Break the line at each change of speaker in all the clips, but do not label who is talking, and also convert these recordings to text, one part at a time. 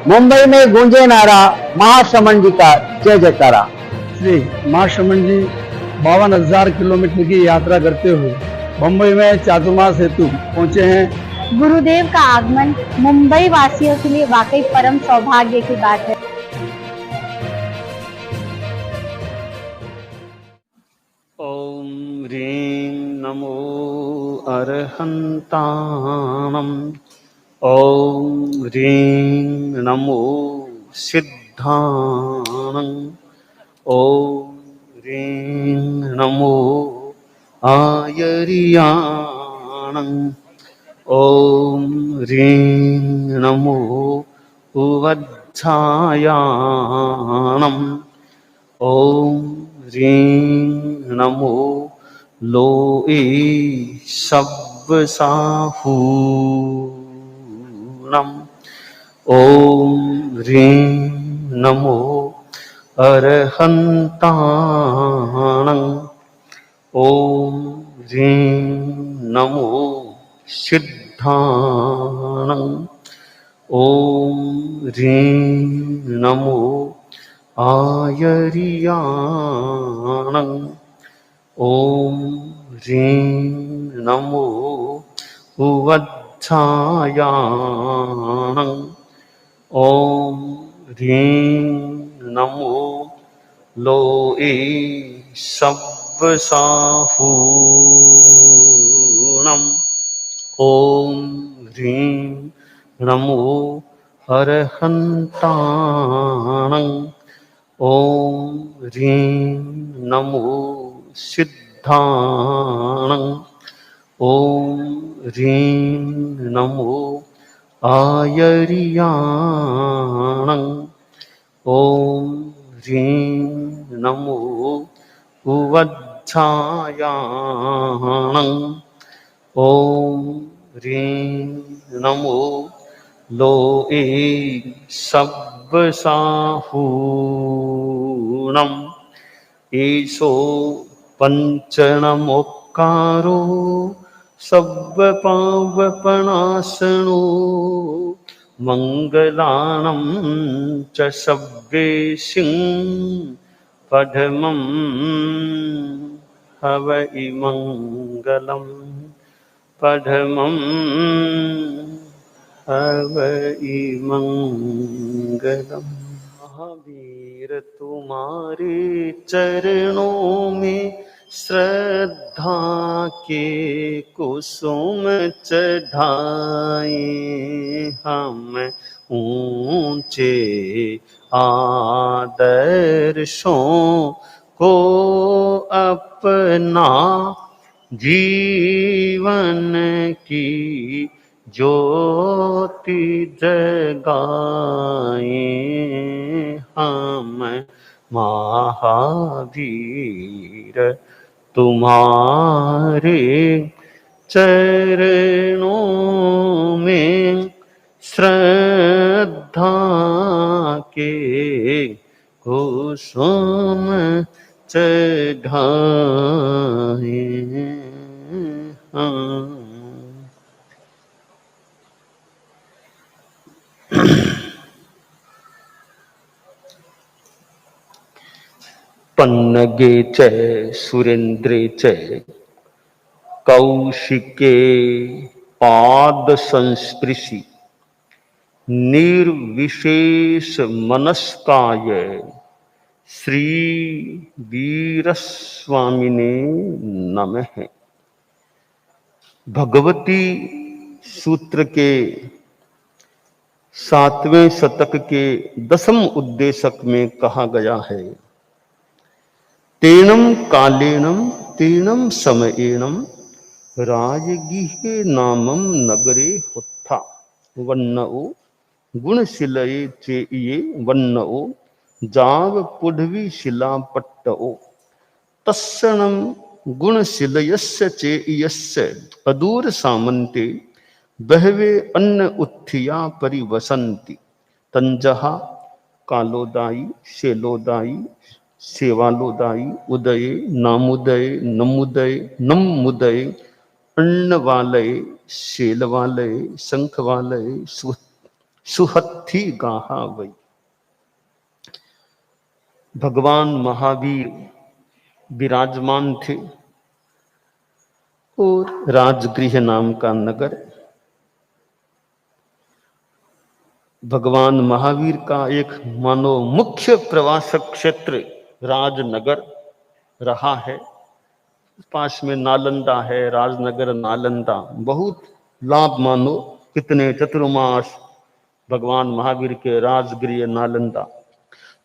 मुंबई में गूंजे नारा महाश्रमण जी का जय जयकारा।
श्री महाश्रमण जी 52,000 किलोमीटर की यात्रा करते हुए मुंबई में चातुर्मास हेतु पहुंचे हैं।
गुरुदेव का आगमन मुंबई वासियों के लिए वाकई परम सौभाग्य की बात है।
ओम ह्रीं नमो अरहन्ताणं। ओम ह्रीं नमो सिद्धाणं। ओम ह्रीं नमो आयर्याणं। ओम ह्रीं नमो उवज्झायाणं। ओम ह्रीं नमो लोए सब्बसाहूणम्। ओम ह्रीं नमो अरहन्ताणं। ओम ह्रीं नमो सिद्धाणं। ओम ह्रीं नमो आयर्याणं। ओम ह्रीं नमो उवज्झायाणं। ओम ह्रीं नमो लोए सब्बसाहूणम्। ओम ह्रीं नमो अरहन्ताणं। ओम ह्रीं नमो सिद्धाणं। ओम ह्रीं नमो आयर्याणं। ओम ह्रीं नमो उवज्झायाणं। ओम ह्रीं नमो लोए सब्बसाहूणम्। ईशो पंचनमोक्कारो सब्बपावपनाशनो मंगलानं च सब्बेशिं पठमं हवै मंगलम्। पठमं हवै मंगलम्। महावीर तुम्हारे चरणों में श्रद्धा के कुसुम चढ़ाए। हम ऊंचे आदर्शों को अपना जीवन की ज्योति जगाए। हम महावीर तुम्हारे चरणों में श्रद्धा के कुसुम चढ़ाए। पन्नगे च सुरेन्द्रे च कौशिके पाद संस्पृशि निर्विशेष मनस्काय श्री वीरस्वामिने नमः। भगवती सूत्र के 7वें शतक के 10th उद्देशक में कहा गया है, तेनम कालेनम तेनम समयेनम राजगीहे नामम नगरे हुत्था वन्नओ गुणशिलये चेये वन्नओ जाव पुढवी शिला पट्टओ तस्सनम गुणशिलयस्य चेयस्य अदूर सामन्ते बहवे अन्न उत्थिया परिवसन्ति। तंजहा कालोदायी शेलोदायी सेवालोदायी उदये नामुदये नमुदये नमुदये अन्नवालये शेलवालये शंखवालये सुहत्थी गाहा वही। भगवान महावीर विराजमान थे और राजगृह नाम का नगर, भगवान महावीर का एक मानो मुख्य प्रवासक क्षेत्र राजनगर रहा है। पास में नालंदा है, राजनगर नालंदा, बहुत लाभ मानो कितने चतुर्मास भगवान महावीर के राजगृह नालंदा।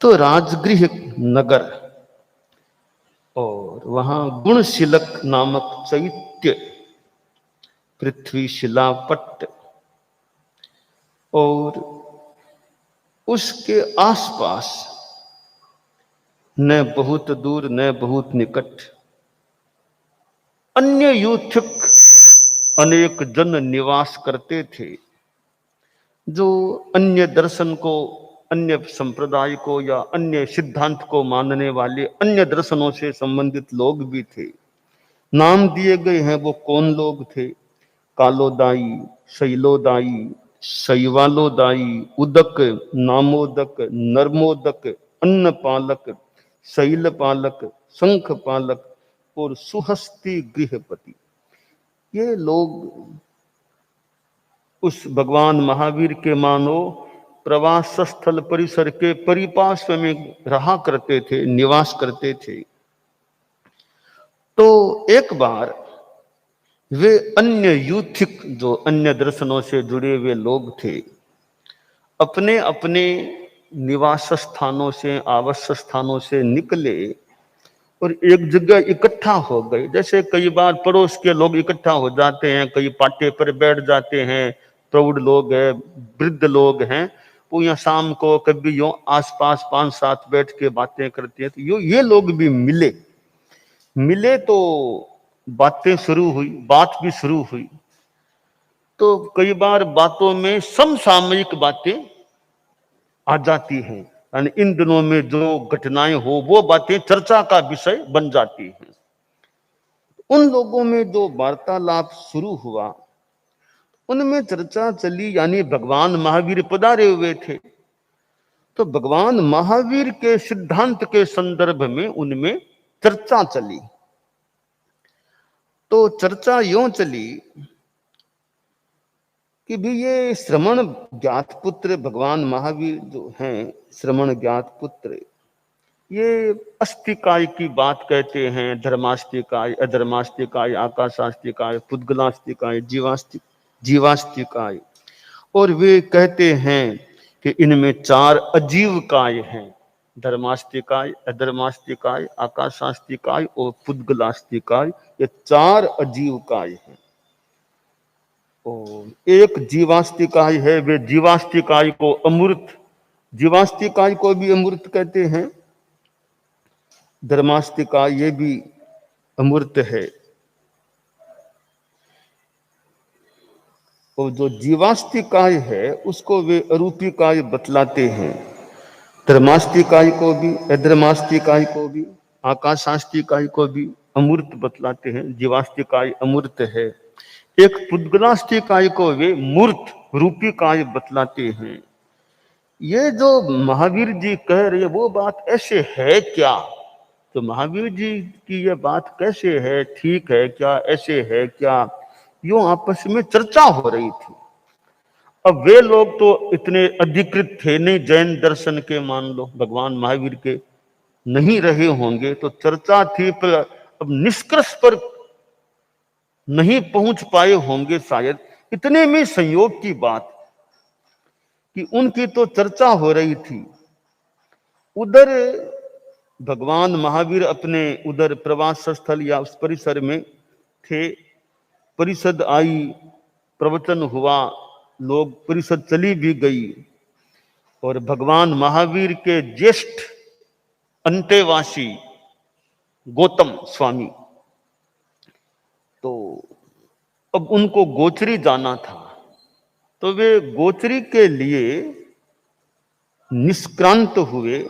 तो राजगृह नगर, और वहां गुणशिलक नामक चैत्य, पृथ्वी शिलापट्ट, और उसके आसपास न बहुत दूर न बहुत निकट अन्य यूथिक अनेक जन निवास करते थे, जो अन्य दर्शन को, अन्य संप्रदाय को या अन्य सिद्धांत को मानने वाले अन्य दर्शनों से संबंधित लोग भी थे। नाम दिए गए हैं वो कौन लोग थे? कालोदाई, शैलोदाई, शैवालोदाई, उदक, नामोदक, नर्मोदक, अन्नपालक, शैलपालक, शंखपालक और सुहस्ती गृहपति। ये लोग उस भगवान महावीर के मानो प्रवास स्थल परिसर के परिपार्श्व में रहा करते थे, निवास करते थे। तो एक बार वे अन्य यूथिक, जो अन्य दर्शनों से जुड़े हुए लोग थे, अपने अपने निवास स्थानों से, आवास स्थानों से निकले और एक जगह इकट्ठा हो गए। जैसे कई बार पड़ोस के लोग इकट्ठा हो जाते हैं, कई पाटे पर बैठ जाते हैं, प्रौढ़ लोग हैं, वृद्ध लोग हैं, वो यहाँ शाम को कभी यूं आसपास 5-7 बैठ के बातें करते हैं। तो ये लोग भी मिले तो बातें शुरू हुई, बात भी शुरू हुई। तो कई बार बातों में समसामयिक बातें आ जाती हैं, यानी इन दिनों में जो घटनाएं हो वो बातें चर्चा का विषय बन जाती हैं। उन लोगों में जो वार्तालाप शुरू हुआ, उनमें चर्चा चली, यानी भगवान महावीर पधारे हुए थे, तो भगवान महावीर के सिद्धांत के संदर्भ में उनमें चर्चा चली। तो चर्चा यूं चली कि भी ये श्रमण ज्ञात पुत्र भगवान महावीर जो हैं, श्रमण ज्ञात पुत्र, ये अस्तिकाय की बात कहते हैं, धर्मास्तिकाय, अधर्मास्तिकाय, आकाशास्तिकाय, पुद्गलास्तिकाय, जीवास्तिकाय, और वे कहते हैं कि इनमें 4 अजीव काय हैं, धर्मास्तिकाय, अधर्मास्तिकाय, आकाशास्तिकाय और पुद्गलास्तिकाय, ये 4 अजीव काय हैं। और एक जीवास्तिकाय है, वे जीवास्तिकाय को अमूर्त, जीवास्तिकाय को भी अमूर्त कहते हैं, धर्मास्तिकाय ये भी अमूर्त है। और जो जीवास्तिकाय है उसको वे अरूपिकाय बतलाते हैं, धर्मास्तिकाय को भी, अधर्मास्तिकाय को भी, आकाशास्तिकाय को भी अमूर्त बतलाते हैं, जीवास्तिकाय अमूर्त है। एक पुद्गलास्तिकाय को वे मूर्त रूपिकाय बतलाते हैं। ये जो महावीर जी कह रहे वो बात ऐसे है क्या? तो महावीर जी की ये बात कैसे है, ठीक है क्या, ऐसे है क्या, यूं आपस में चर्चा हो रही थी। अब वे लोग तो इतने अधिकृत थे नहीं, जैन दर्शन के मान लो, भगवान महावीर के नहीं रहे होंगे, तो चर्चा थी, पर अब निष्कर्ष पर नहीं पहुंच पाए होंगे शायद। इतने में संयोग की बात कि उनकी तो चर्चा हो रही थी, उधर भगवान महावीर अपने उधर प्रवास स्थल या उस परिसर में थे। परिषद आई, प्रवचन हुआ, लोग, परिषद चली भी गई, और भगवान महावीर के ज्येष्ठ अंतेवासी गौतम स्वामी, तो अब उनको गोचरी जाना था, तो वे गोचरी के लिए निष्क्रांत हुए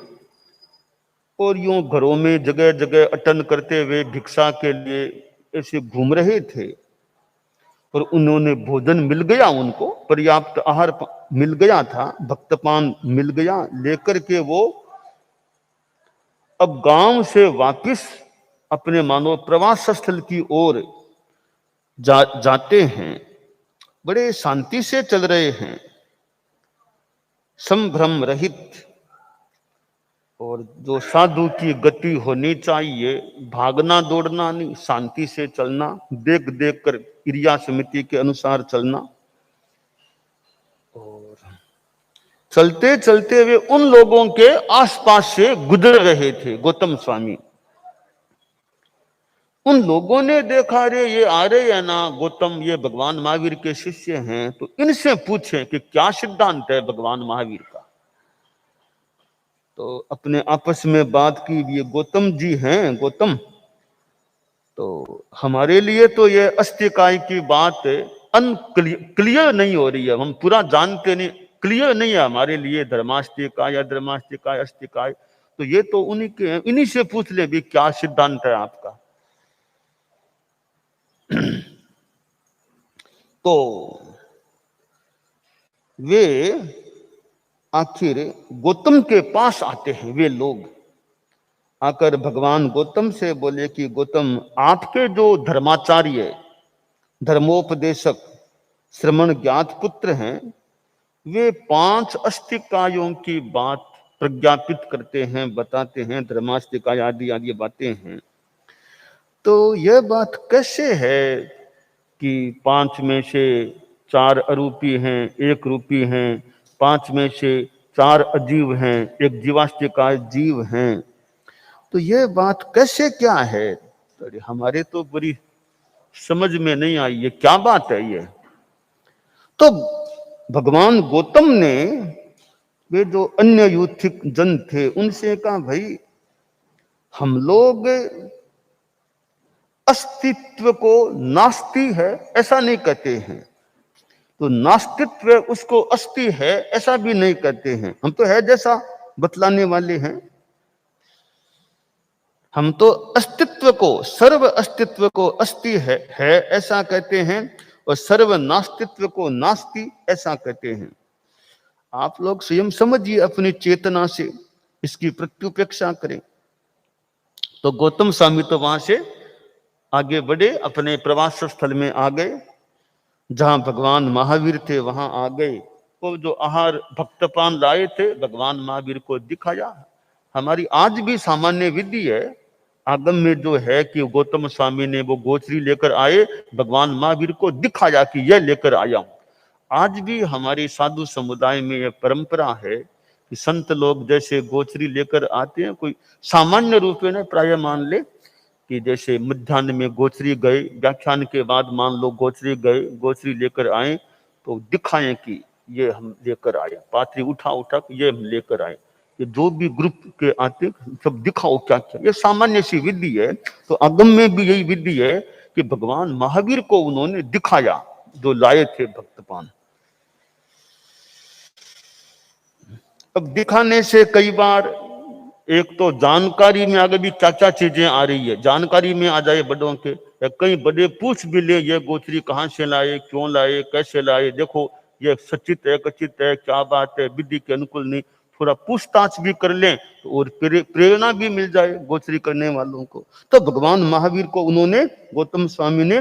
और यूं घरों में जगह जगह अटन करते हुए भिक्षा के लिए ऐसे घूम रहे थे। और उन्होंने भोजन मिल गया, उनको पर्याप्त आहार मिल गया था, भक्तपान मिल गया, लेकर के वो अब गांव से वापस अपने मानो प्रवास स्थल की ओर जाते हैं। बड़े शांति से चल रहे हैं, संभ्रम रहित। और जो साधु की गति होनी चाहिए, भागना दौड़ना नहीं, शांति से चलना, देख देख कर क्रिया समिति के अनुसार चलना। और चलते चलते वे उन लोगों के आसपास से गुजर रहे थे। गौतम स्वामी, उन लोगों ने देखा, रे ये आ रहे हैं ना गौतम, ये भगवान महावीर के शिष्य हैं, तो इनसे पूछे कि क्या सिद्धांत है भगवान महावीर का। तो अपने आपस में बात की, ये गौतम जी हैं, गौतम, तो हमारे लिए तो ये अस्थिकाय की बात क्लियर नहीं हो रही है, हम पूरा जानते नहीं, क्लियर नहीं है हमारे लिए, धर्मास्तिकाय, अधर्मास्तिकाय, अस्तिकाय। तो ये तो उन्हीं के हैं, इन्हीं से पूछ ले भी क्या सिद्धांत है आपका। तो वे आखिर गौतम के पास आते हैं। वे लोग आकर भगवान गौतम से बोले कि गौतम, आपके जो धर्माचार्य, धर्मोपदेशक, श्रमण ज्ञात पुत्र हैं, वे 5 अस्तिकायों की बात प्रज्ञापित करते हैं, बताते हैं, धर्मास्तिकाय आदि आदि बातें हैं। तो यह बात कैसे है कि 5 में से 4 अरूपी हैं, 1 रूपी हैं, 5 में से 4 अजीव हैं, 1 जीवास्तिकाय जीव हैं, तो यह बात कैसे क्या है? तो हमारे तो बड़ी समझ में नहीं आई, ये क्या बात है ये। तो भगवान गौतम ने वे जो अन्य यूथिक जन थे उनसे कहा, भाई हम लोग अस्तित्व को नास्ति है ऐसा नहीं कहते हैं, तो नास्तित्व उसको अस्ति है ऐसा भी नहीं कहते हैं। हम तो है जैसा बतलाने वाले हैं। हम तो अस्तित्व को, सर्व अस्तित्व को अस्ति है ऐसा कहते हैं, और सर्व नास्तित्व को नास्ति ऐसा कहते हैं। आप लोग स्वयं समझिए, अपनी चेतना से इसकी प्रत्युपेक्षा करें। तो गौतम स्वामी तो वहां से आगे बढ़े, अपने प्रवास स्थल में आ गए, जहां भगवान महावीर थे वहां आ गए। वो जो आहार भक्तपान लाए थे भगवान महावीर को दिखाया। हमारी आज भी सामान्य विधि है, आगम में जो है कि गौतम स्वामी ने वो गोचरी लेकर आए, भगवान महावीर को दिखाया कि यह लेकर आया हूं। आज भी हमारे साधु समुदाय में यह परंपरा है कि संत लोग जैसे गोचरी लेकर आते हैं, कोई सामान्य रूप में प्राय मान ले कि जैसे मध्याह्न में गोचरी गए, व्याख्यान के बाद मान लो गोचरी गए, गोचरी लेकर आए तो दिखाएं कि ये हम लेकर आए, पात्री उठा उठा ये हम लेकर आए। ये जो भी ग्रुप के आते सब दिखाओ क्या क्या, ये सामान्य सी विधि है। तो आगम में भी यही विधि है कि भगवान महावीर को उन्होंने दिखाया जो लाए थे भक्तपान। अब दिखाने से कई बार एक तो जानकारी में आगे भी क्या क्या चीजें आ रही है, जानकारी में आ जाए बड़ों के, या कई बड़े पूछ भी ले ये गोचरी कहाँ से लाए, क्यों लाए, कैसे लाए, देखो ये सचित है कचित है, क्या बात है, विधि के अनुकूल नहीं, थोड़ा पूछताछ भी कर लें तो और प्रेरणा भी मिल जाए गोचरी करने वालों को। तो भगवान महावीर को उन्होंने, गौतम स्वामी ने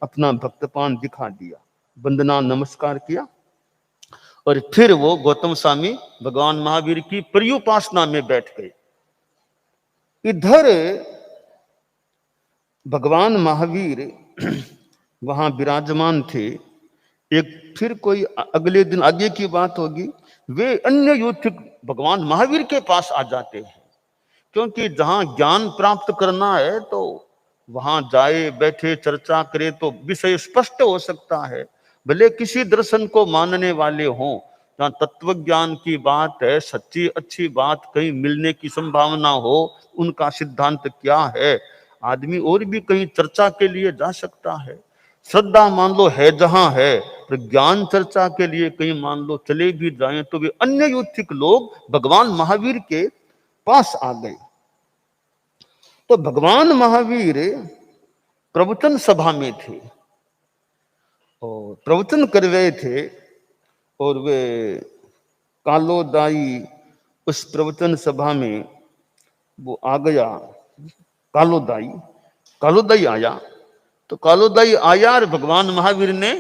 अपना भक्तपान दिखा दिया, वंदना नमस्कार किया, और फिर वो गौतम स्वामी भगवान महावीर की पर्युपासना में बैठ गए। इधर भगवान महावीर वहां विराजमान थे। एक फिर कोई अगले दिन आगे की बात होगी, वे अन्य यूथिक भगवान महावीर के पास आ जाते हैं, क्योंकि जहां ज्ञान प्राप्त करना है तो वहां जाए, बैठे, चर्चा करे तो विषय स्पष्ट हो सकता है। भले किसी दर्शन को मानने वाले हों, जहाँ तत्व ज्ञान की बात है, सच्ची अच्छी बात कहीं मिलने की संभावना हो, उनका सिद्धांत क्या है, आदमी और भी कहीं चर्चा के लिए जा सकता है। श्रद्धा मान लो है जहां है, तो ज्ञान चर्चा के लिए कहीं मान लो चले भी जाएं, तो वे अन्य यूथिक लोग भगवान महावीर के पास आ गए। तो भगवान महावीर प्रवचन सभा में थे और प्रवचन कर रहे थे और वे कालोदाई उस प्रवचन सभा में वो आ गया। कालोदाई कालोदाई आया, तो कालोदाई आया और भगवान महावीर ने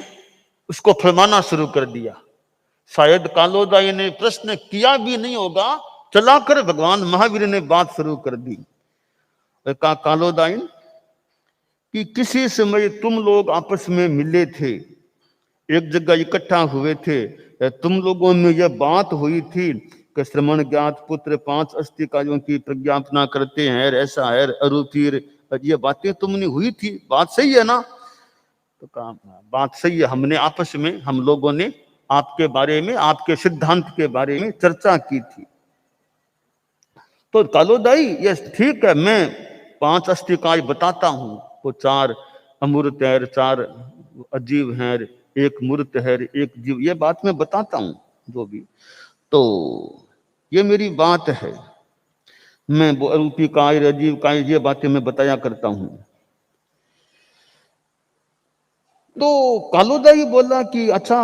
उसको फरमाना शुरू कर दिया। शायद कालोदाई ने प्रश्न किया भी नहीं होगा, चलाकर भगवान महावीर ने बात शुरू कर दी। कहा कालोदाई कि किसी समय तुम लोग आपस में मिले थे, एक जगह इकट्ठा हुए थे, तुम लोगों में यह बात हुई थी कि श्रमण ज्ञात पुत्र 5 अस्तिकायों की प्रज्ञापना करते हैं, ऐसा है अरूपीर, ये बातें तुमने हुई थी, बात सही है ना? तो कहा बात सही है, हमने आपस में हम लोगों ने आपके बारे में, आपके सिद्धांत के बारे में चर्चा की थी। तो कालोदाई ये ठीक है, मैं 5 अस्तिकाय बताता हूं। वो 4 अमूर्त है, 4 अजीव हैं, 1 मूर्त है, 1 जीव, ये बात मैं बताता हूं जो भी। तो ये मेरी बात है, मैं वो अरूपी काय, अजीव काय, ये बातें मैं बताया करता हूं। तो कालोदाई बोला कि अच्छा,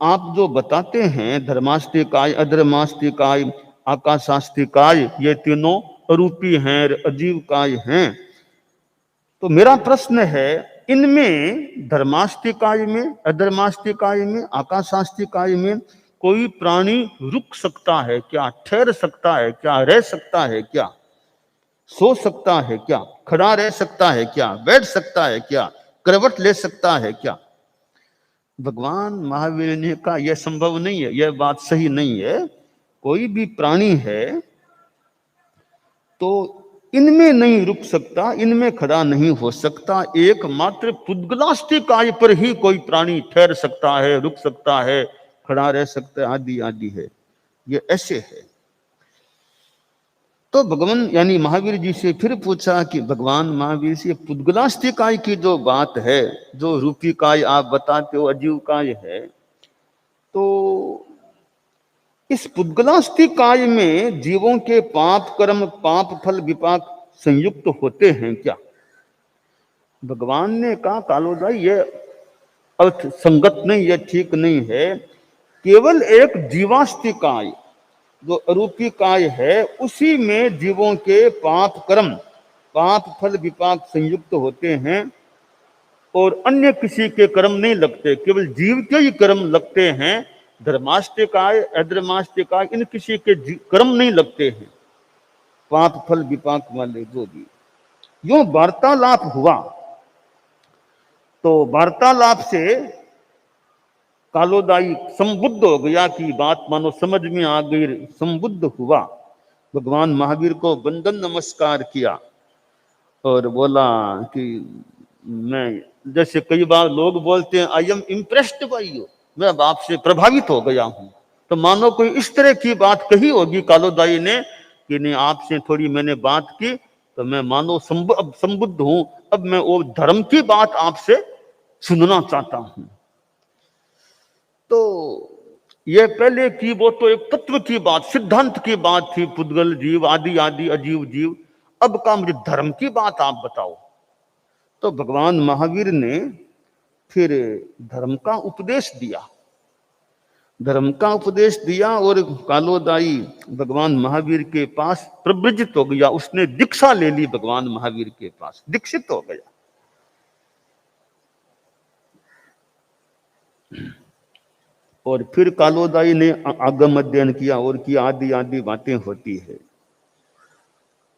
आप जो बताते हैं धर्मास्तिकाय, अधर्मास्तिकाय, आकाशास्तिकाय, ये तीनों अरूपी हैं, अजीव काय हैं। तो मेरा प्रश्न है, इनमें धर्मास्तिकाय में, अधर्मास्तिकाय में, आकाशास्तिकाय में कोई प्राणी रुक सकता है क्या? ठहर सकता है क्या? रह सकता है क्या? सो सकता है क्या? खड़ा रह सकता है क्या? बैठ सकता है क्या? करवट ले सकता है क्या? भगवान महावीर ने कहा यह संभव नहीं है, यह बात सही नहीं है। कोई भी प्राणी है तो इनमें नहीं रुक सकता, इनमें खड़ा नहीं हो सकता। एकमात्र पुद्गलास्तिकाय पर ही कोई प्राणी ठहर सकता है, रुक सकता है, खड़ा रह सकता है, आदि आदि है। ये ऐसे है। तो भगवान यानी महावीर जी से फिर पूछा कि भगवान महावीर से पुद्गलास्तिकाय की जो बात है, जो रूपी काय आप बताते हो अजीव काय है, तो इस पुद्गलास्तिकाय में जीवों के पाप कर्म, पाप फल, विपाक संयुक्त होते हैं क्या? भगवान ने कहा कालोदाई ये अर्थ संगत नहीं, ये ठीक नहीं है। केवल एक जीवास्तिकाय जो अरूपी काय है, उसी में जीवों के पाप कर्म, पाप फल, विपाक संयुक्त होते हैं और अन्य किसी के कर्म नहीं लगते, केवल जीव के ही कर्म लगते हैं। धर्मास्तिकाय, अधर्मास्तिकाय, इन किसी के कर्म नहीं लगते हैं, पाप फल विपाक वाले जो भी। यूं वार्तालाप हुआ, तो वार्तालाप से कालोदाई संबुद्ध हो गया कि बात मानो समझ में आ गई, संबुद्ध हुआ। भगवान महावीर को वंदन नमस्कार किया और बोला कि मैं, जैसे कई बार लोग बोलते हैं I am impressed by you, मैं अब आपसे प्रभावित हो गया हूं। तो मानो कोई इस तरह की बात कही होगी कालोदाई ने कि नहीं, आपसे थोड़ी मैंने बात की तो मैं मानो अब संबुद्ध हूं, अब मैं वो धर्म की बात आपसे सुनना चाहता हूं। तो ये पहले की वो तो एक तत्व की बात, सिद्धांत की बात थी, पुद्गल जीव आदि आदि, अजीव जीव। अब का मुझे धर्म की बात आप बताओ। तो भगवान महावीर ने फिर धर्म का उपदेश दिया, धर्म का उपदेश दिया और कालोदाई भगवान महावीर के पास प्रव्रजित हो गया। उसने दीक्षा ले ली, भगवान महावीर के पास दीक्षित हो गया। और फिर कालोदाई ने आगम अध्ययन किया और की आदि आदि बातें होती है।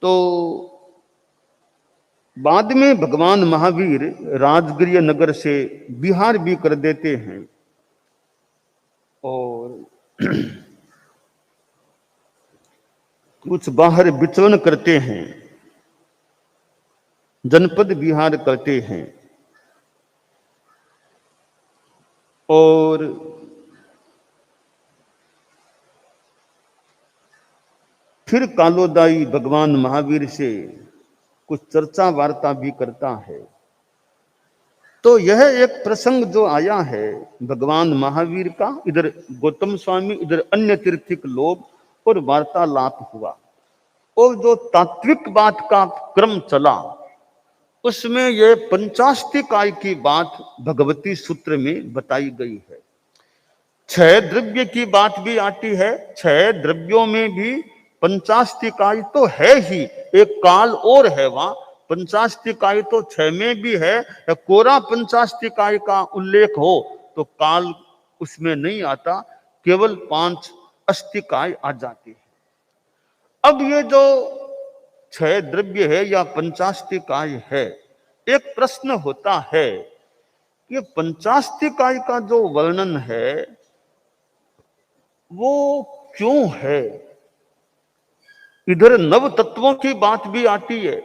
तो बाद में भगवान महावीर राजगृह नगर से बिहार भी कर देते हैं और कुछ बाहर विचरण करते हैं, जनपद बिहार करते हैं। और फिर कालोदाई भगवान महावीर से कुछ चर्चा वार्ता भी करता है। तो यह एक प्रसंग जो आया है भगवान महावीर का, इधर गौतम स्वामी, इधर अन्य तीर्थिक लोग, और वार्तालाप हुआ। और जो तात्विक बात का क्रम चला उसमें ये पंचास्तिकाय की बात भगवती सूत्र में बताई गई है। छह द्रव्य की बात भी आती है। छह द्रव्यों में भी पंचास्तिकाय तो है ही, एक काल और है वहां। पंचास्तिकाय तो छह में भी है। कोरा पंचास्तिकाय का उल्लेख हो तो काल उसमें नहीं आता, केवल 5 अस्तिकाय आ जाती है। अब ये जो छह द्रव्य है या पंचास्तिकाय है, एक प्रश्न होता है कि पंचास्तिकाय का जो वर्णन है वो क्यों है। इधर नव तत्वों की बात भी आती है।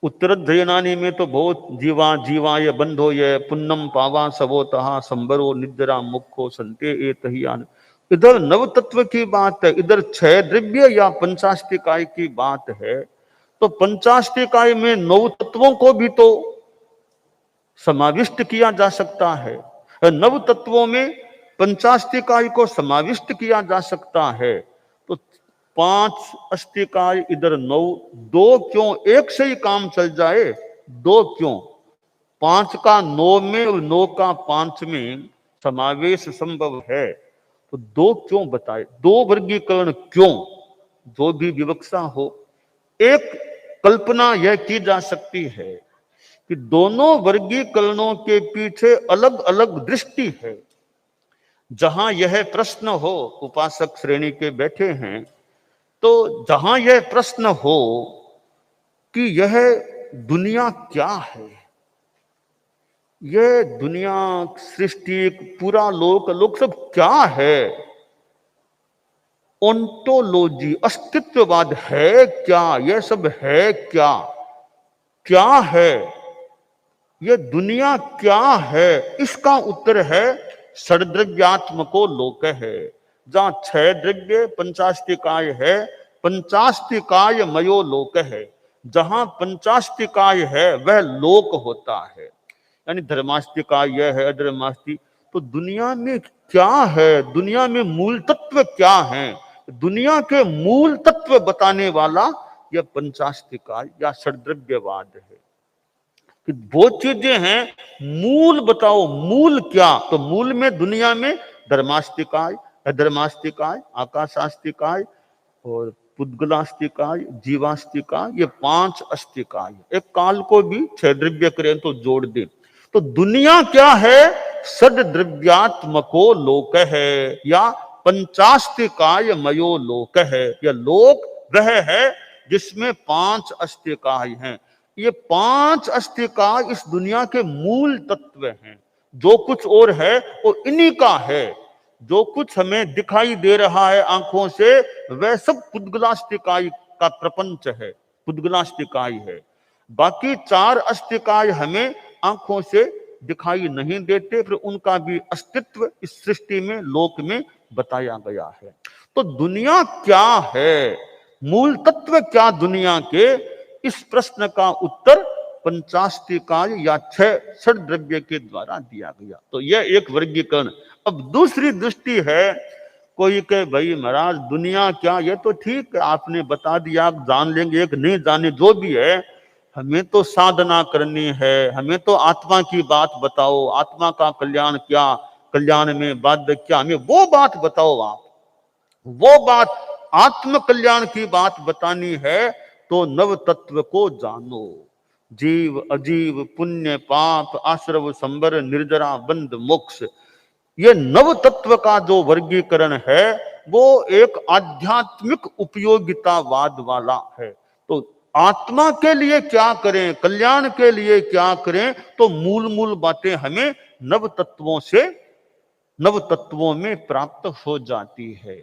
उत्तरध्ययनानि में तो बहुत जीवा जीवाय बंधो ये पुन्नम पावा सवोतः संबरो निद्रा मुखो संते एतहियान। इधर नव तत्व की बात है, इधर छह द्रव्य या पंचास्तिकाय की बात है। तो पंचास्तिकाय में नव तत्वों को भी तो समाविष्ट किया जा सकता है। नव तत्वों में पंचास्तिकाय को समाविष्ट किया जा सकता है। तो 5 अस्तिकाय इधर 9, 2 क्यों, एक से ही काम चल जाए, 2 क्यों, 5 का 9 में और 9 का 5 में समावेश संभव है, तो 2 क्यों बताए, 2 वर्गीकरण क्यों, जो भी विवक्षा हो। एक कल्पना यह की जा सकती है कि दोनों वर्गीकरणों के पीछे अलग अलग दृष्टि है। जहां यह प्रश्न हो, उपासक श्रेणी के बैठे हैं, तो जहां यह प्रश्न हो कि यह दुनिया क्या है, यह दुनिया, सृष्टि, पूरा लोक सब क्या है, ओंटोलॉजी, अस्तित्ववाद है क्या, यह सब है क्या, क्या है, यह दुनिया क्या है, इसका उत्तर है षड्द्रव्यात्मको लोक है। जहां 6 द्रव्य पंचास्तिकाय है, पंचास्तिकाय मयो लोक है। जहां पंचास्तिकाय है वह लोक होता है, यानी धर्मास्तिकाय यह है, अधर्मास्ति। तो दुनिया में क्या है, दुनिया में मूल तत्व क्या है, दुनिया के मूल तत्व बताने वाला यह पंचास्तिकाय या षड्द्रव्यवाद है। कि वो चीजें हैं, मूल बताओ, मूल क्या, तो मूल में दुनिया में धर्मास्तिकाय, अधर्मास्तिकाय, आकाशास्तिकाय और पुद्गलास्तिकाय, जीवास्तिकाय, ये 5 अस्तिकाय। एक काल को भी 6 द्रव्य करें तो जोड़ दे, तो दुनिया क्या है, षड्द्रव्यात्मको लोक है या पंचास्तिकाय मयो लोक है। यह लोक वह है जिसमें 5 अस्तिकाय हैं। ये 5 अस्तिकाय इस दुनिया के मूल तत्व हैं। जो कुछ और है वो इन्हीं का है। जो कुछ हमें दिखाई दे रहा है आंखों से, वह सब पुद्गलास्तिकाय का प्रपंच है, पुद्गलास्तिकाय है। बाकी 4 अस्तिकाय हमें आंखों से दिखाई नहीं देते, फिर उनका भी अस्तित्व इस सृष्टि में, लोक में बताया गया है। तो दुनिया क्या है, मूल तत्व क्या दुनिया के, इस प्रश्न का उत्तर पंचास्तिकाय या 6 षड्द्रव्य के द्वारा दिया गया। तो यह एक वर्गीकरण। अब दूसरी दृष्टि है, कोई कहे भाई महाराज दुनिया क्या, ये तो ठीक है आपने बता दिया, आप जान लेंगे, एक नहीं जाने जो भी है, हमें तो साधना करनी है, हमें तो आत्मा की बात बताओ, आत्मा का कल्याण क्या, कल्याण में बाध्य क्या, हमें वो बात बताओ। आप वो बात आत्म कल्याण की बात बतानी है तो नव तत्व को जानो। जीव अजीव, पुण्य पाप, आश्रव संबर, निर्जरा बंध मोक्ष, ये नव तत्व का जो वर्गीकरण है वो एक आध्यात्मिक उपयोगितावाद वाला है। तो आत्मा के लिए क्या करें, कल्याण के लिए क्या करें, तो मूल मूल बातें हमें नव तत्वों से, नव तत्वों में प्राप्त हो जाती है।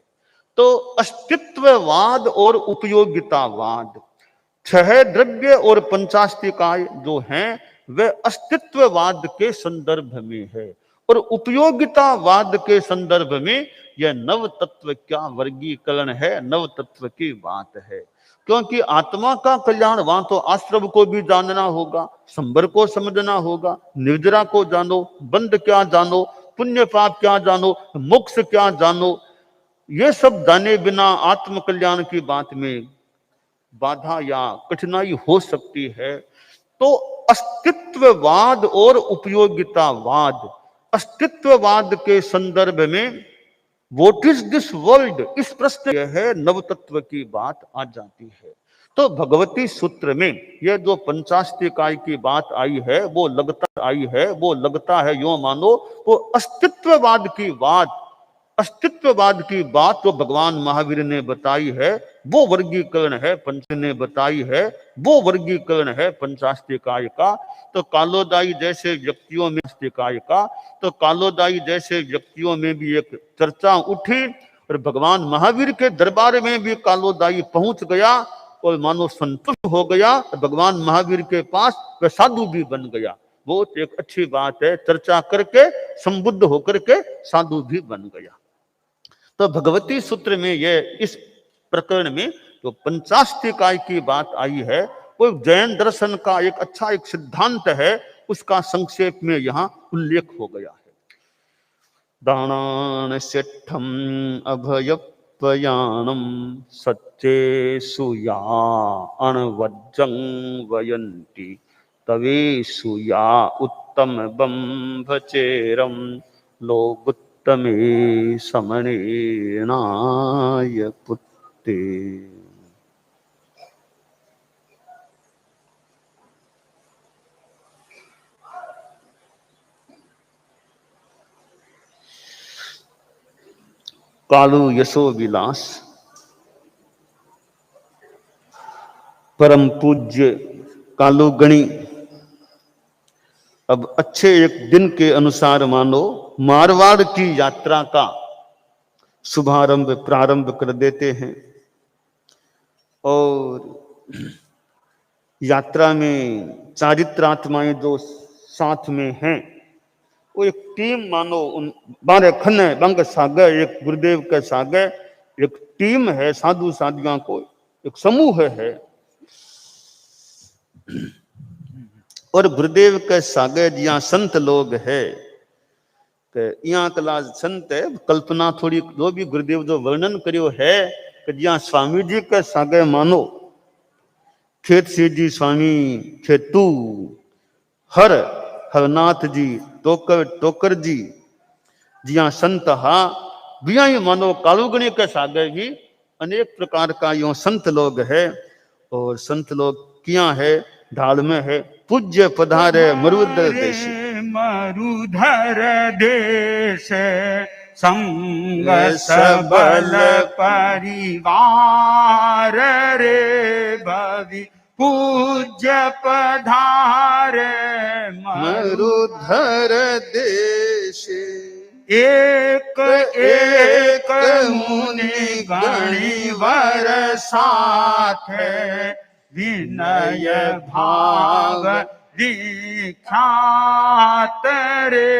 तो अस्तित्ववाद और उपयोगितावाद, 6 द्रव्य और पंचास्तिकाय जो हैं वे अस्तित्ववाद के संदर्भ में है, और उपयोगितावाद के संदर्भ में यह नव तत्व क्या वर्गीकरण है, नव तत्व की बात है। क्योंकि आत्मा का कल्याण, वहां तो आश्रव को भी जानना होगा, संबर को समझना होगा, निर्जरा को जानो, बंध क्या जानो, पुण्य पाप क्या जानो, मोक्ष क्या जानो। ये सब जाने बिना आत्म कल्याण की बात में बाधा या कठिनाई हो सकती है। तो अस्तित्ववाद और उपयोगितावाद, अस्तित्ववाद के संदर्भ में व्हाट इज दिस वर्ल्ड, इस प्रश्न यह है नव तत्व की बात आ जाती है। तो भगवती सूत्र में यह जो पंचास्तिकाय की बात आई है वो लगता है यूं मानो वो अस्तित्ववाद की बात, अस्तित्ववाद की बात तो भगवान महावीर ने बताई है, वो वर्गीकरण है पंच ने बताई है, वो वर्गीकरण है पंचास्तिकाय का। तो कालोदाई जैसे व्यक्तियों में अस्तिकाय का, तो कालोदाई जैसे व्यक्तियों में भी एक चर्चा उठी और भगवान महावीर के दरबार में भी कालोदाई पहुंच गया और मानो संतुष्ट हो गया, भगवान महावीर के पास वह साधु भी बन गया। वो एक अच्छी बात है, चर्चा करके संबुद्ध होकर के साधु भी बन गया। तो भगवती सूत्र में ये इस प्रकरण में जो पंचास्तिकाय की बात आई है वो जैन दर्शन का एक अच्छा एक सिद्धांत है, उसका संक्षेप में यहाँ उल्लेख हो गया है। दानान सेठम अभयपयानम सच्चे सुया अणवज्जं वयंती तवे सुया उत्तम बंभचेरम लोगुत्तमे समनेनाय पुत्ते। कालू यशो विलास परम पूज्य कालू गणी अब अच्छे एक दिन के अनुसार मानो मारवाड़ की यात्रा का शुभारंभ प्रारंभ कर देते हैं। और यात्रा में चारित्रात्माएं जो साथ में हैं वो एक टीम मानो उन 12 खन्ने बंग सागे एक गुरुदेव के सागे एक टीम है, साधु साधियों को एक समूह है। और गुरुदेव के सागे जिया संत लोग है यहाँ कला संत है, कल्पना थोड़ी जो भी गुरुदेव जो वर्णन करियो है कि जिया स्वामी जी के सागे मानो खेत सिंह जी स्वामी खेतू हरनाथ जी टोकर जी जिया संत हा बिया ही मानो कालूगणी के सागे भी अनेक प्रकार का यो संत लोग है। और संत लोग किया है ढाल में है पूज्य पधारे मरुधर देश,
मरुधर देश संग सबल परिवार रे भवि पूज्य पधारे
मरुधर देश
एक एक मुनि गणिवर साथ विनय भाग दीक्षात रे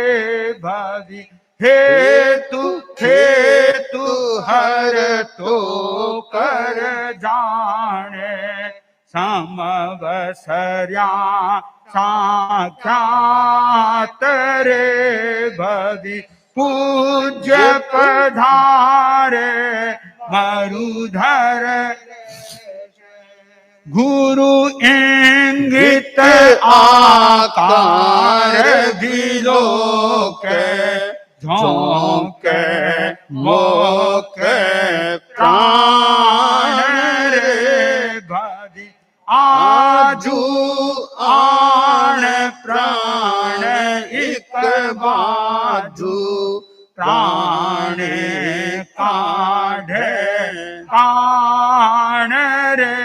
भवि हेतु हर तो कर जाने समवसर्या साक्षात रे भवि पूज्य पधारे मरुधर गुरु इंगित आकार विलोके झोंके मोके प्राण रे भवि आजू आण प्राण एक बाजू प्राणे काढ़े कान रे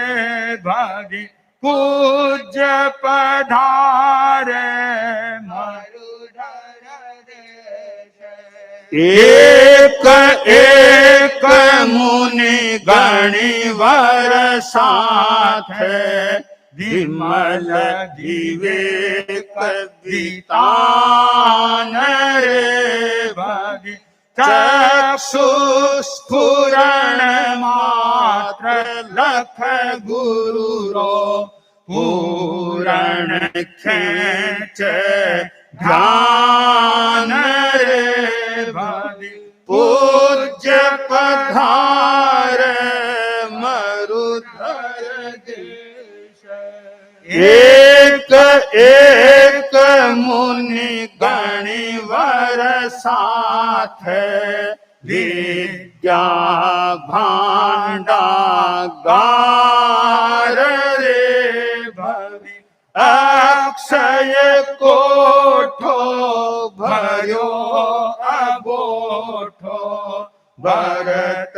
भवि पूज्य पधारे मरुधर देश एक एक मुनि गणिवर साथ विमल विवेक वितान रे भवि चक्षु स्फुरण मात्र लख गुरु रो पूरण खेच ध्यान रे भवि पूज्य पधारे मरुधर देश एक एक मुनि गणि वर साथ विद्या भांडागार रे भवि अक्षय कोठो भयो अबोठो भरत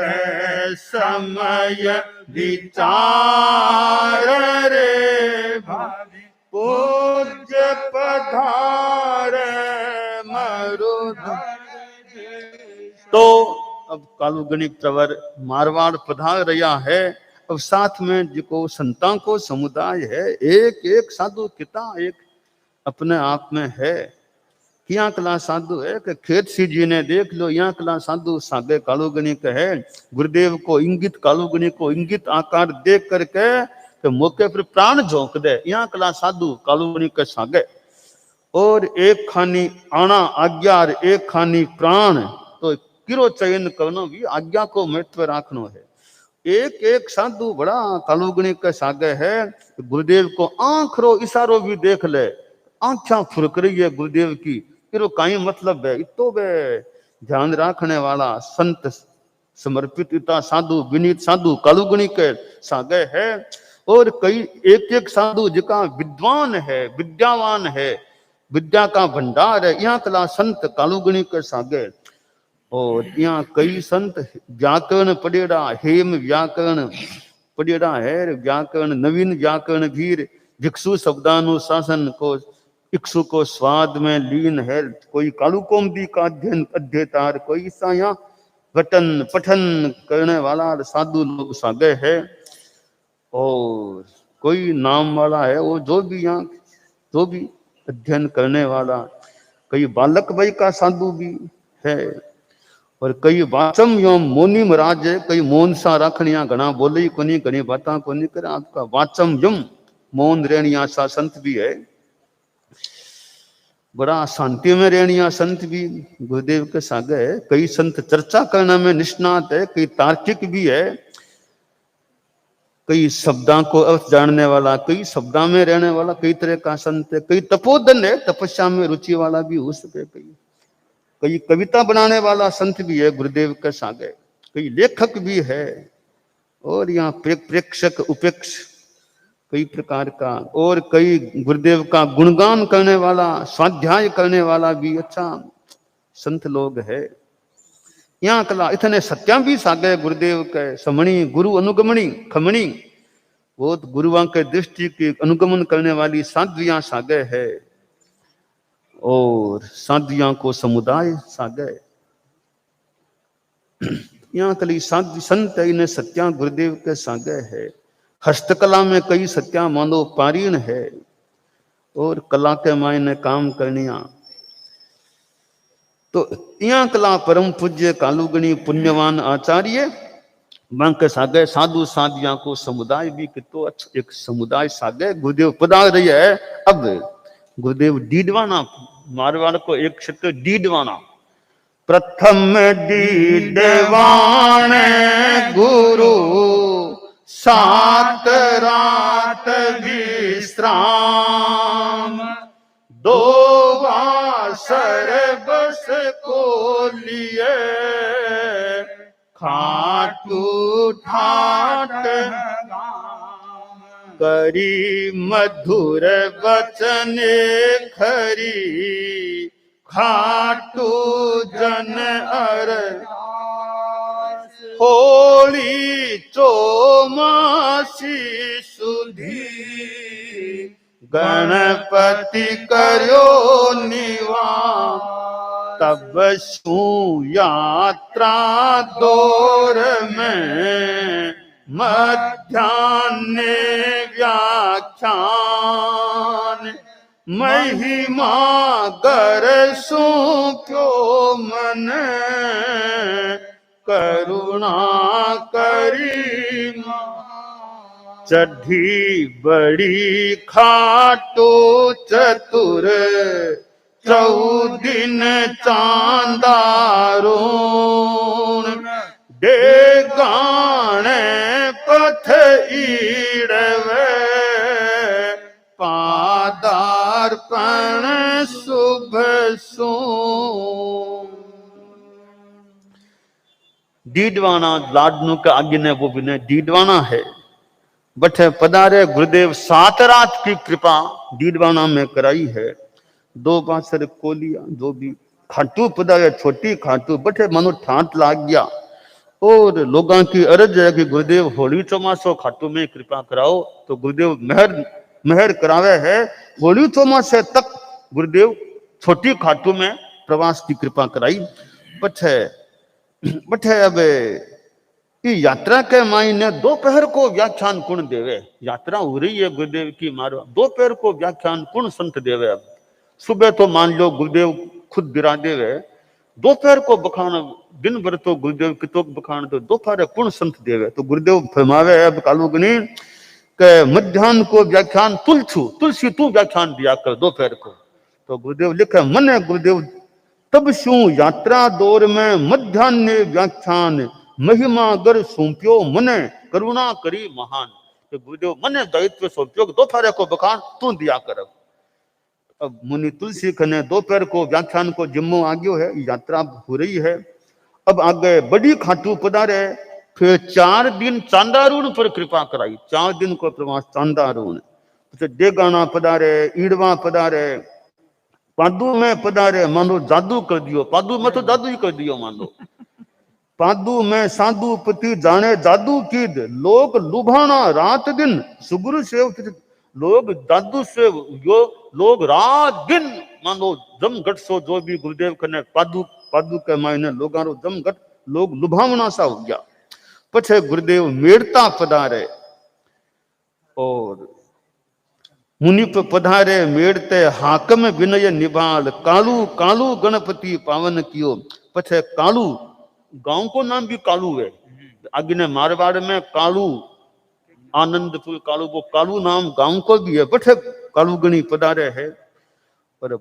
समय विचार रे भावी पूज्य पधार मरुधर।
तो अब कालू गणित प्रवर मारवाड़ पधार रहा है। अब साथ में जो संतां को समुदाय है, एक एक साधु किता एक अपने आप में है। यहाँ कला साधु है कि खेत सी जी ने देख लो, यहाँ कला साधु सागे कालू गणित है। गुरुदेव को इंगित, कालू गणित को इंगित आकार देख करके तो मौके पर प्राण झोंक दे। यहाँ कला साधु कालू गणित के सागे और एक खानी आना आज्ञा और एक खानी प्राण, तो किरो चयन करना भी आज्ञा को महत्व रखना है। एक एक साधु बड़ा कालू गणित के सागे है। गुरुदेव को आंख रो इशारो भी देख ले, आंखें फुरक रही है गुरुदेव की, फिर कहीं मतलब है। इतो वे ध्यान रखने वाला संत समर्पित इता साधु विनीत साधु कालू गणित के सागे है। और कई एक एक साधु जिका विद्वान है, विद्यावान है, विद्या का भंडार है, यहाँ कला संत कालू गणित के सागे। और यहाँ कई संत व्याकरण पढ़ेड़ा, हेम व्याकरण पढ़ेड़ा है, व्याकरण नवीन व्याकरण वीर भिक्षु शब्दानुशासन को इक्षु को स्वाद में लीन है। कोई कालू कौमदी का अध्ययन अध्येतार, कोई ईसा यहाँ वटन पठन करने वाला साधु लोग सागे है। और कोई नाम वाला है वो जो भी यहाँ जो भी अध्ययन करने वाला, कई बालक भाई का साधु भी है। और कई वाचम योम मोनी महाराज है, कई मौन सा रखनिया घना बोले कोनी घनी बाता कोनी करे। आपका वाचम यम मौन रहनिया सा संत भी है, बड़ा शांति में रहनिया संत भी गुरुदेव के सागे है। कई संत चर्चा करने में निष्णात है, कई तार्किक भी है, कई शब्दां को अर्थ जानने वाला, कई शब्दां में रहने वाला, कई तरह का संत है। कई तपोधन है, तपस्या में रुचि वाला भी हो सके। कई कविता बनाने वाला संत भी है गुरुदेव के सागे, कई लेखक भी है। और यहाँ प्रेक्षक उपेक्ष कई प्रकार का, और कई गुरुदेव का गुणगान करने वाला, स्वाध्याय करने वाला भी अच्छा संत लोग है। यहाँ कला इतने सत्या भी सागे गुरुदेव के समणी गुरु अनुगमणी खमणी, वो गुरुओं के दृष्टि की अनुगमन करने वाली साध्वियां सागे है। और साध्वियां को समुदाय सागे। यहाँ कली साध्वी संत इन्हें सत्या गुरुदेव के सागे है। हस्तकला में कई सत्या मानो पारीण है, और कला के मायने काम करनिया। तो यहाँ कला परम पूज्य कालू गणित पुण्यवान आचार्य बांके सागे साधु साधिया को समुदाय भी कितो अच्छा एक समुदाय सागे गुरुदेव पधार रही है। अब गुरुदेव डीडवाना मारवाड़ को एक क्षेत्र डीडवाना, प्रथम डीडवान गुरु सात रात विश्राम, दो वासर बस को लिए खाटू ठाट करी मधुर वचन खरी, खाटू जन अर होली चौमासी सुधी, गणपति करो निवास, तब शू यात्रा दौर में मध्यान्ह व्याख्यान, महिमा गर सू क्यों मन करुणा करी, चढ़ी बड़ी खाटो चतुर चौदिन चांदारों, डेगाने पथ ईड़वे पादा शुभ सो। डीडवाना लाडनू के आगे ने वो भी ने डीडवाना है, बट पधारे गुरुदेव 7 रात की कृपा डीडवाना में कराई है। 2 बासर कोलिया जो भी खाटू पधारे, छोटी खाटू बटे मनो ठाट लाग गया। और लोगों की अर्ज है कि गुरुदेव होली चौमासो खाटू में कृपा कराओ, तो गुरुदेव मेहर करावे है। होली चौमासे तक गुरुदेव छोटी खाटू में प्रवास की कृपा कराई। बटे अब यात्रा के मायने दोपहर को व्याख्यान कौन देवे? यात्रा हो रही है गुरुदेव की मारो, दोपहर को व्याख्यान कौन संत देवे? अब सुबह तो मान लो गुरुदेव खुद गिरा देवे, दोपहर को बखान दिन भर तो गुरुदेव कितो बखान, तो दोपहर कौन संत देवे? तो गुरुदेव फरमावे अब कालुगनी के मध्याह्न को व्याख्यान तुलसी तू व्याख्यान दिया कर दोपहर को। तो गुरुदेव लिखे मने गुरुदेव तब शू यात्रा दौर में मध्यान्ह व्याख्यान महिमा गर सौंप्यो मने करुणा करी महान। तो गुरुदेव मने दायित्व सौंप्यो दोपहर को बखान तू दिया कर। अब मुनि तुलसी खने दोपहर को व्याख्यान को जिम्मो आ गयो है, यात्रा हो रही है। अब आगे बड़ी खाटू पधारे, फिर 4 दिन चांदारून पर कृपा कराई। 4 दिन को प्रवास चांदारून, डेगाना पधारे, ईड़वा पधारे, पादू में पधारे, मानो जादू कर दियो। पादू में तो जादू ही कर दियो मानो। पादू में साधु पति जाने जादू कीद, लोग लुभाना रात दिन सुगुरु सेव। लोग जादू से यो लोग रात दिन मानो जमघट सो जो भी गुरुदेव कने पादू के मायने लोगां रो जमघट लोग लुभावना सा हो गया। पछे गुरुदेव मेड़ता पधारे और मुनि पे पधारे मेड़ते हाकम विनय निभाल, कालू कालू गणपति पावन कियो। पछे कालू गांव को नाम भी कालू है, आगे ने मारवाड़ में कालू आनंदपुर कालू, वो कालू नाम गांव को भी है। बट कालू गणी पधारे है। पर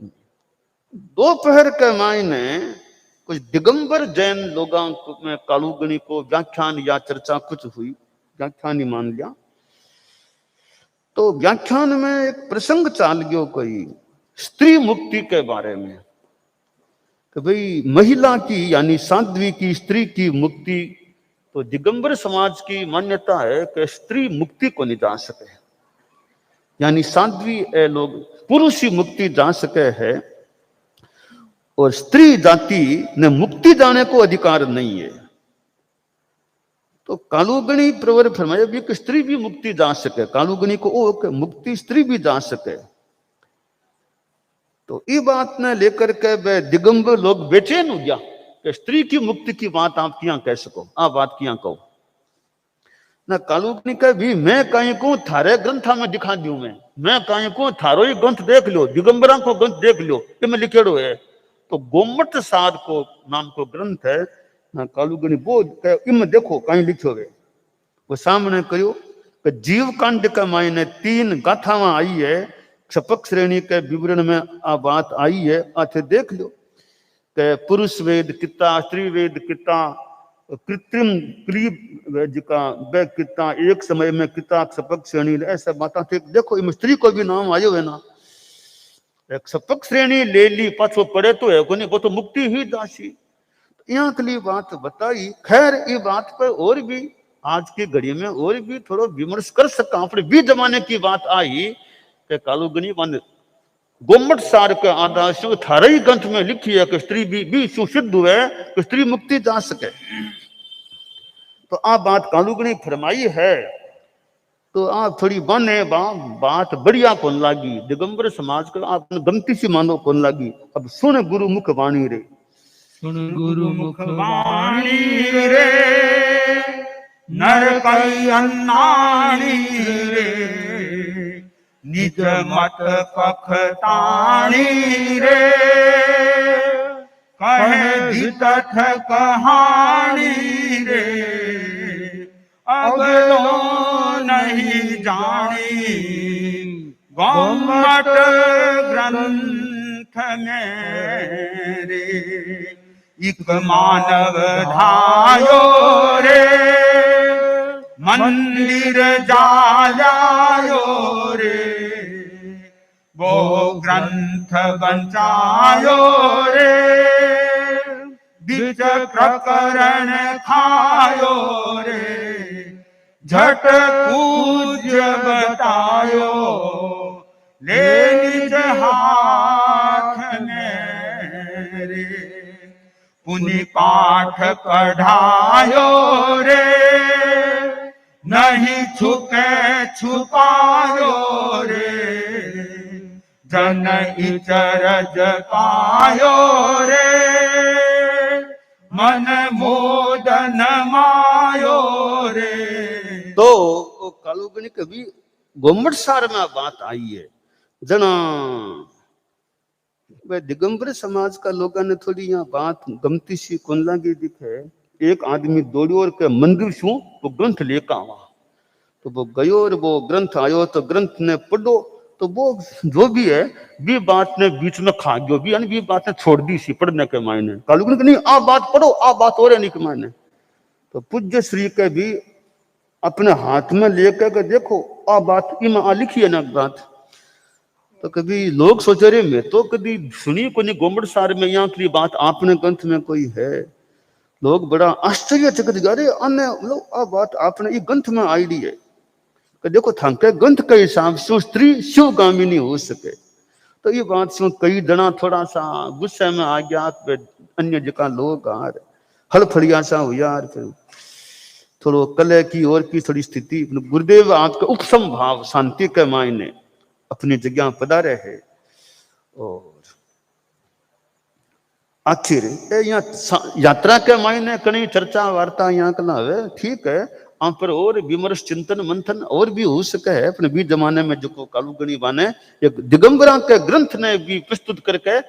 दोपहर के मायने कुछ दिगंबर जैन लोगों में कालू गणी को व्याख्यान या चर्चा कुछ हुई, व्याख्यान ही मान लिया। तो व्याख्यान में एक प्रसंग चाल गयो कोई स्त्री मुक्ति के बारे में, कि भाई महिला की यानी साध्वी की, स्त्री की मुक्ति। तो दिगंबर समाज की मान्यता है कि स्त्री मुक्ति को नहीं जा सके, यानी साध्वी लोग पुरुष ही मुक्ति जा सके है, और स्त्री जाति ने मुक्ति जाने को अधिकार नहीं है। तो कालुगणी प्रवर फरमाया भी कि स्त्री भी मुक्ति जा सके, कालुगणी को ओ कि मुक्ति स्त्री भी जा सके। तो ये बात ने लेकर के वे दिगंबर लोग बेचैन हो गया कि स्त्री की मुक्ति की बात आप क्या कह सको, आप बात क्या कहो ना। कालुगनी कह भी मैं कहीं को थारे ग्रंथा में दिखा दूं, मैं कहीं को थारो ही ग्रंथ देख लो, दिगंबरा को ग्रंथ देख लो कि मैं लिखेड़ो है। तो गोमट सार को नाम को ग्रंथ है ना, कालुगनी वो इम देखो कहीं लिखो है। वो सामने करियो कि जीव कांड का मायने 3 गाथावां आई है, क्षपक श्रेणी के विवरण में आ बात आई है। आते देख लो कि पुरुष वेद किता, स्त्री वेद किता, कृत्रिम क्लीब का वे किता, एक समय में किता क्षपक श्रेणी, ऐसा बात थे। देखो इम स्त्री को भी नाम आयो है ना, क्षपक श्रेणी ले ली पाछो पड़े तो है कोनी, वो तो मुक्ति ही दासी। यहाँ के लिए बात बताई। खैर ये बात पर और भी आज की घड़ी में और भी थोड़ा विमर्श कर सका। अपने भी जमाने की बात आई कि कालुगनी वन गोमट सार के आधार से थारे ही ग्रंथ में लिखी है कि स्त्री भी सुसिद्ध हुए कि स्त्री मुक्ति जा सके। तो आप बात कालुगनी फरमाई है, तो आप थोड़ी बने बात बढ़िया कौन लागी, दिगंबर समाज को आप गलती सी मानो कौन लागी। अब सुन गुरु मुख वाणी रे,
सुन गुरु मुख वाणी रे, नर कई अन्नाणी रे, निज मत कखताणी रे, कहे वितथ कहानी रे, अगलो नहीं जानी गोमट ग्रंथ में रे, इक मानव धायो रे, मंदिर जायो रे, वो ग्रंथ बचायो रे, बीच प्रकरण खायो रे, झट पूज्य बतायो, ले निज हाथ में रे, पुनि पाठ पढ़ायो रे, नहीं छुपे छुपायो रे, जन इचरज पायो रे, मन मोदन मायो रे।
तो कालुगणी कभी गोमट सार में बात आई है जना वे दिगंबर समाज का लोगों ने थोड़ी यहाँ बात गमती सी कौन लगी दिखे। एक आदमी दौड़ियो और के मंदिर शू वो ग्रंथ लेकर आवा, तो वो गयो और वो ग्रंथ आयो, तो ग्रंथ ने पढ़ो, तो वो जो भी है भी बात ने बीच में खा गयो भी, यानी भी बात ने छोड़ दी सी पढ़ने के मायने। कालुगणी नहीं आ बात पढ़ो, आ बात और नहीं के मायने। तो पूज्य श्री के भी अपने हाथ में लेकर के देखो आ बात इमा आ लिखी है ना बात। तो कभी लोग सोचे रहे मैं तो कभी सुनी को नहीं गोमड़ सार में यहाँ की बात आपने ग्रंथ में कोई है। लोग बड़ा आश्चर्यचकित जा रहे अन्य मतलब आ बात आपने ये ग्रंथ में आई डी है कि देखो थाके ग्रंथ के हिसाब से स्त्री शिवगामिनी हो सके। तो ये बात से कई दना थोड़ा सा गुस्से में आ गया, अन्य जगह लोग आ हल फड़िया सा हो यार, फिर थोड़ो कलह की और की थोड़ी स्थिति। गुरुदेव आपके उपसम भाव शांति के मायने अपनी जगह पधारे है। और आखिर यहाँ यात्रा के मायने कहीं चर्चा वार्ता यहाँ कला है, ठीक है, आप पर और विमर्श चिंतन मंथन और भी हो सके है। अपने भी जमाने में जो कालुगणी बाने एक दिगंबरा के ग्रंथ ने भी प्रस्तुत करके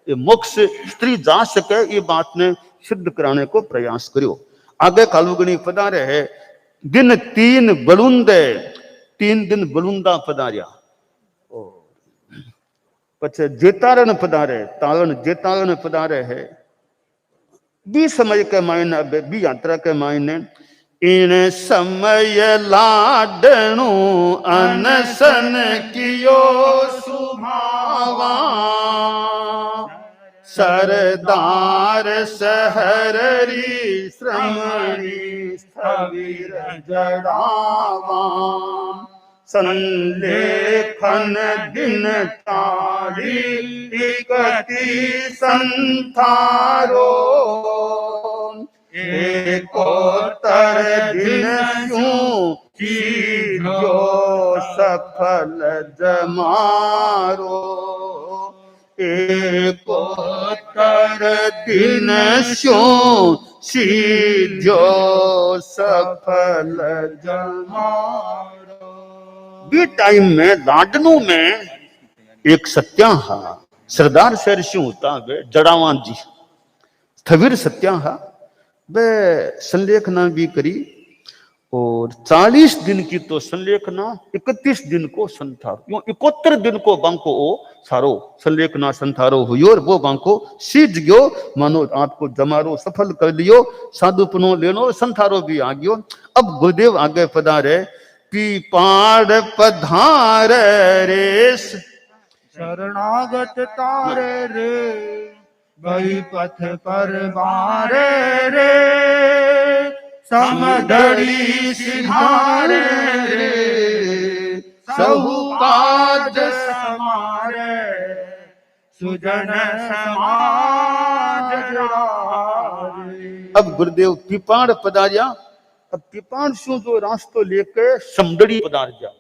मोक्ष स्त्री जा सके, ये बात ने सिद्ध कराने को प्रयास करो। आगे कालुगणी पधारे है। दिन 3 बलुंदे, 3 दिन बलुंदा पधार्या। पछे जेतारण पधारे, तारण जेतारण पधारे है। बी समय के मायने बी यात्रा के मायने इन समय लाडणु अनसन कियो सुभावा, सरदार सहररी श्रमणी स्थविर जड़ावा, संलेखन दिन तारी इकती संथारो, एकोत्तर दिन यूं कीजो सफल जमारो, एकोत्तर दिन स्यों सीजो सफल जमारो। भी टाइम में लाडनू में एक सत्याहा सरदार शहर से होता वे जड़ावान जी स्थविर सत्याहा वे संलेखना भी करी। और 40 दिन की तो संलेखना, 31 दिन को संथारो, यूं 71 दिन को बांको ओ सारो संलेखना संथारो हुई और वो बांको सीज गयो, मानो आपको जमारो सफल कर लियो, साधुपनो लेनो संथारो भी आ गयो। अब गुरुदेव आगे पधारे। पीपाड़ पधार रे,
शरणागत तारे रे, गई पथ पर बारे रे, समधड़ी सिधारे रे, सहु काज समारे, सुजन समाज रारे।
अब गुरुदेव पीपाड़ पधारिया। अब पीपाड़ शू जो रास्तो लेके समदड़ी पधार जा,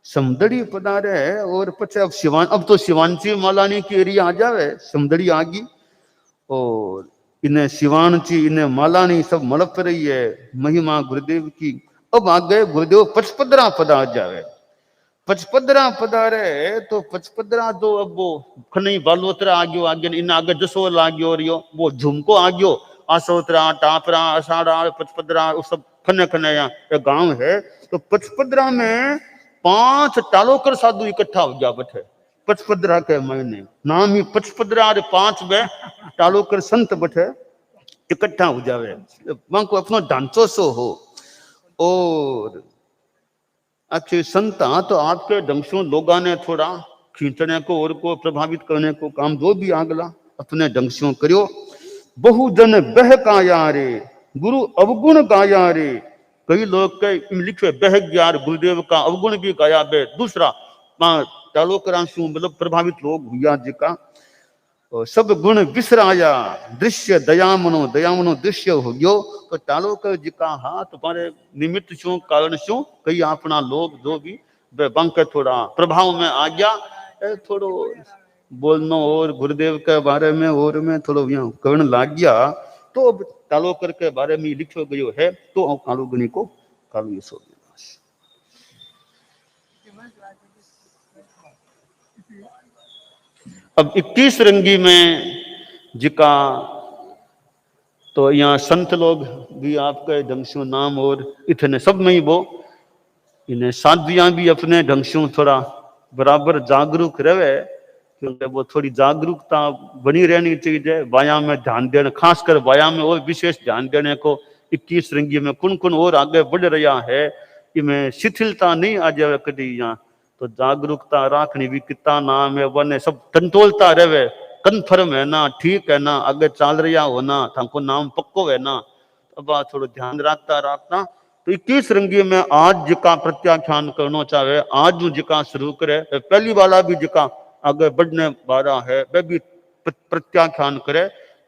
समदड़ी पधारे है। और पचे अब शिवान, अब तो शिवानची मालानी की एरिया आ जावे, समदड़ी आ गई और इन्हें शिवानची इन्हें मालानी सब मलप रही है महिमा गुरुदेव की। अब आगे गुरुदेव पचपदरा पधार जावे। पचपदरा पधारे तो पचपदरा तो अब वो खनई बालोतरा आ गयो, आगे इन आगे जसोल आ गयो, और वो झुमको आ गयो, आसोतरा टापरा असाड़ा पचपदरा वो सब खने खने यहाँ गांव है। तो पचपदरा में 5 टालोकर साधु इकट्ठा हो गया बैठे पचपदरा के महीने, नाम ही पचपदरा। 5 में टालोकर संत बैठे इकट्ठा हो जावे, वहां को अपना ढांचो सो हो। और अच्छे संत तो आपके ढंग से लोगों ने थोड़ा खींचने को और को प्रभावित करने को काम जो भी आगला अपने ढंग से करियो। बहुजन बहकाया रे गुरु अवगुण गाया रे। कई लोग के लिखे बह गया गुरुदेव का अवगुण भी गाया बे। दूसरा तालोकरांशु मतलब प्रभावित लोग हुआ जिका सब गुण विसराया दृश्य दयामनो दृश्य हो गयो। तो तालोकर जिका हाथ तुम्हारे निमित्त शो कारण शो कई अपना लोग जो भी बंक थोड़ा प्रभाव में आ गया। थोड़ो बोलना और गुरुदेव के बारे में और में थोड़ो यहाँ करण लाग गया। तो तालोकर के बारे में लिखो गयो है। तो कालुगनी को कालू ये सो अब 21 रंगी में जिका तो यहाँ संत लोग भी आपके ढंग से नाम और इतने सब में ही वो इन्हें साधियां भी अपने ढंग से थोड़ा बराबर जागरूक रहे। क्योंकि वो थोड़ी जागरूकता बनी रहनी चाहिए। व्यायाम में ध्यान देना खासकर व्यायाम में और विशेष ध्यान देने को 21 रंगी में कुन और आगे बढ़ रहा है। इनमें शिथिलता नहीं आ जाए कभी यहाँ। तो जागरूकता राखनी भी कितना नाम है वन सब कंट्रोलता रहे। कन्फर्म है ना ठीक है ना आगे चल रहा हो ना हमको नाम पक्को है ना। अब थोड़ा ध्यान रखता तो 21 रंगी में आज जिका प्रत्याख्यान करना चाहे आज जिका शुरू करे। पहली वाला भी जिका आगे बढ़ने वाला है वह भी प्रत्याख्यान करे।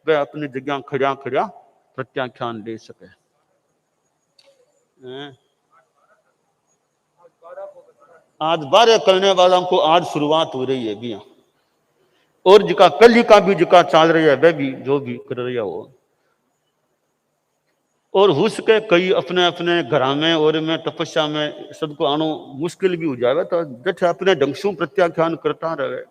वह अपनी जगह खड़ा प्रत्याख्यान ले सके। आज 12 करने वालों को आज शुरुआत हो रही है भी। और जिका कल का भी जिका चल रहा है वह भी जो भी कर रहा हो। और हो सके कई अपने अपने घर में और में तपस्या में सबको आनो मुश्किल भी हो जाए। तो जैसे अपने ढंग से प्रत्याख्यान करता रहे।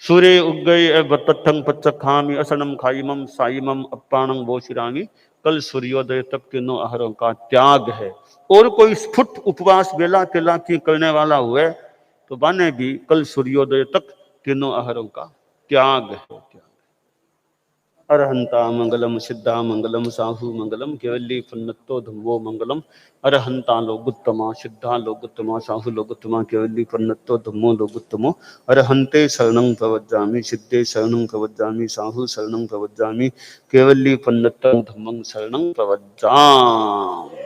सूर्य उग गई बतथंग पच्चखामी असनम खाइमम साइमम अप्पाणंग बोशिरामी। कल सूर्योदय तक तीनों आहारों का त्याग है। और कोई स्फुट उपवास बेला तेला की करने वाला हुए तो बाने भी कल सूर्योदय तक तीनों आहारों का त्याग है। अरहंता मंगलम सिद्धा मंगलम साहु मंगलम केवली फन्नतो धम्मो मंगलम। अरहंता लोगुत्तमा सिद्धा लोगुत्तमा साहु लोगुत्तमा केवली फन्नतो धम्मो लोगुत्तमो। अरहंते शरणं प्रवज्जामि सिद्धे शरणं प्रवज्जामि साहु शरणं प्रवज्जामि केवली फन्नतो धम्मं शरणं प्रवज्जामि।